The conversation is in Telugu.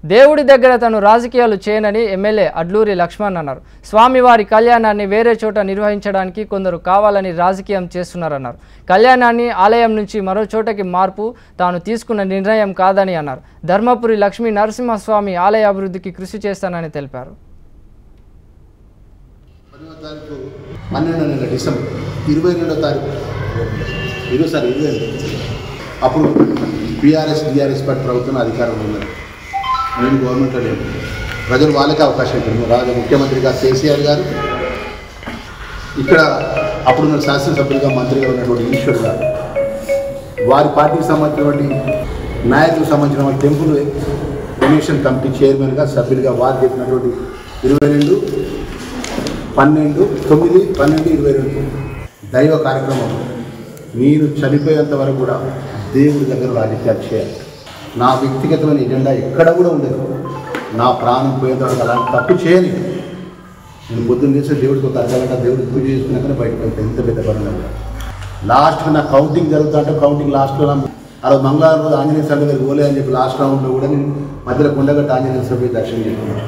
దేవుడి దగ్గర తను రాజకీయాలు చేయనని ఎమ్మెల్యే అడ్లూరి లక్ష్మణ్ అన్నారు. స్వామివారి కళ్యాణాన్ని వేరే చోట నిర్వహించడానికి కొందరు కావాలని రాజకీయం చేస్తున్నారన్నారు. కళ్యాణాన్ని ఆలయం నుంచి మరో చోటకి మార్పు తాను తీసుకున్న నిర్ణయం కాదని అన్నారు. ధర్మపురి లక్ష్మీ నరసింహస్వామి ఆలయ అభివృద్ధికి కృషి చేస్తానని తెలిపారు. 12 డిసెంబర్ 22వ తారీఖు అప్పుడు టీఆర్ఎస్ పార్టీ ప్రభుత్వం అధికారంలో ఉన్నది. నేను గవర్నమెంట్లో లేదు. ప్రజలు వాళ్ళకే అవకాశం ఇచ్చారు. ముఖ్యమంత్రిగా కేసీఆర్ గారు, ఇక్కడ అప్పుడున్న శాసనసభ్యులుగా మంత్రిగా ఉన్నటువంటి ఈశ్వర్ గారు, వారి పార్టీకి సంబంధించినటువంటి నాయకులకు సంబంధించిన టెంపుల్ డొనేషన్ కమిటీ చైర్మన్గా సభ్యులుగా వారు చెప్పినటువంటి 22/9/12/22 దైవ కార్యక్రమం. మీరు చనిపోయేంత వరకు కూడా దేవుడి దగ్గర రాజకీయాలు చేయాలి. నా వ్యక్తిగతమైన ఎజెండా ఎక్కడ కూడా ఉండదు. నా ప్రాణం పోయేంత వరకు అలాంటి తప్పు చేయని. నేను పొద్దున్న చేసే దేవుడికి ఒక అర్ధగంట దేవుడికి పూజ చేసుకున్నాకనే బయటకు వెళ్తాను. ఎంత పెద్ద పని లాస్ట్గా నా కౌంటింగ్ జరుగుతా అంటే కౌంటింగ్ లాస్ట్లో అలా మంగళవారం రోజు ఆంజనేయ స్వామి దగ్గర పోలే అని చెప్పి లాస్ట్ రౌండ్లో కూడా నేను మధ్యలో కొండగట్టు ఆంజనేయ స్వామి దర్శనం చేసుకున్నాను.